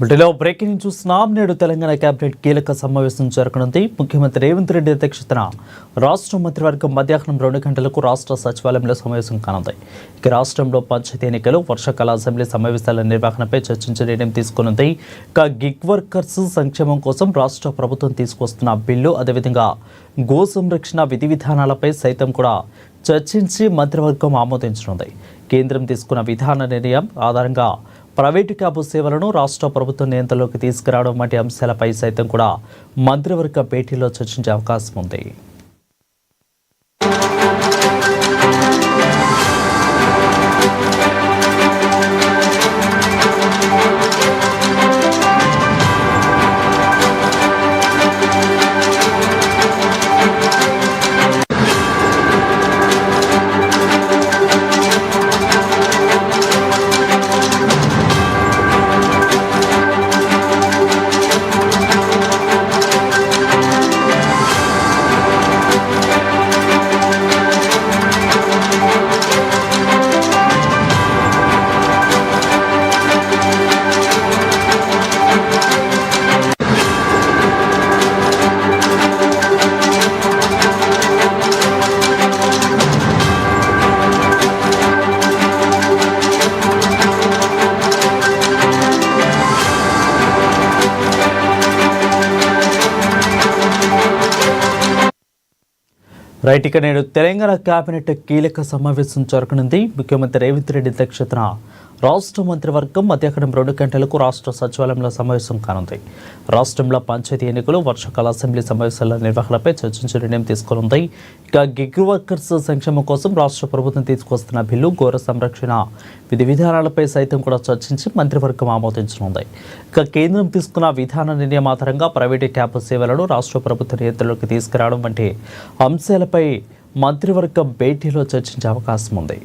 బుల్టెన్లో breaking చూస్తున్నాం. నేడు Telangana cabinet కీలక సమావేశం జరగనుంది. ముఖ్యమంత్రి రేవంత్ రెడ్డి అధ్యక్షతన రాష్ట్ర మంత్రివర్గం మధ్యాహ్నం 2 గంటలకు రాష్ట్ర సచివాలయంలో సమావేశం కానుంది. ఇక రాష్ట్రంలో పంచాయతీ ఎన్నికలు, వర్షాకాల అసెంబ్లీ సమావేశాల నిర్వహణపై చర్చించే నిర్ణయం తీసుకోనుంది. ఇక గిగ్ వర్కర్స్ సంక్షేమం కోసం రాష్ట్ర ప్రభుత్వం తీసుకొస్తున్న బిల్లు, అదేవిధంగా గో సంరక్షణ విధి విధానాలపై సైతం కూడా చర్చించి మంత్రివర్గం ఆమోదించనుంది. కేంద్రం తీసుకున్న విధాన నిర్ణయం ఆధారంగా ప్రైవేటు క్యాబ్ సేవలను రాష్ట్ర ప్రభుత్వం నియంత్రణలోకి తీసుకురావడం వంటి అంశాలపై సైతం కూడా మంత్రివర్గ భేటీలో చర్చించే అవకాశం ఉంది. రైట్, ఇక నేడు తెలంగాణ కేబినెట్ కీలక సమావేశం జరగనుంది. ముఖ్యమంత్రి రేవంత్ రెడ్డి అధ్యక్షతన రాష్ట్ర మంత్రివర్గం మధ్యాహ్నం 2 గంటలకు రాష్ట్ర సచివాలయంలో సమావేశం కానుంది. రాష్ట్రంలో పంచాయతీ ఎన్నికలు, వర్షాకాల అసెంబ్లీ సమావేశాల నిర్వహణపై చర్చించే నిర్ణయం తీసుకోనుంది. ఇక గిగ్ వర్కర్స్ సంక్షేమం కోసం రాష్ట్ర ప్రభుత్వం తీసుకొస్తున్న బిల్లు, గోర సంరక్షణ విధి విధానాలపై సైతం కూడా చర్చించి మంత్రివర్గం ఆమోదించనుంది. ఇక కేంద్రం తీసుకున్న విధాన నిర్ణయం ఆధారంగా ప్రైవేటు క్యాబ్ సేవలను రాష్ట్ర ప్రభుత్వ నియంత్రణలోకి తీసుకురావడం వంటి అంశాలపై మంత్రివర్గం భేటీలో చర్చించే అవకాశం ఉంది.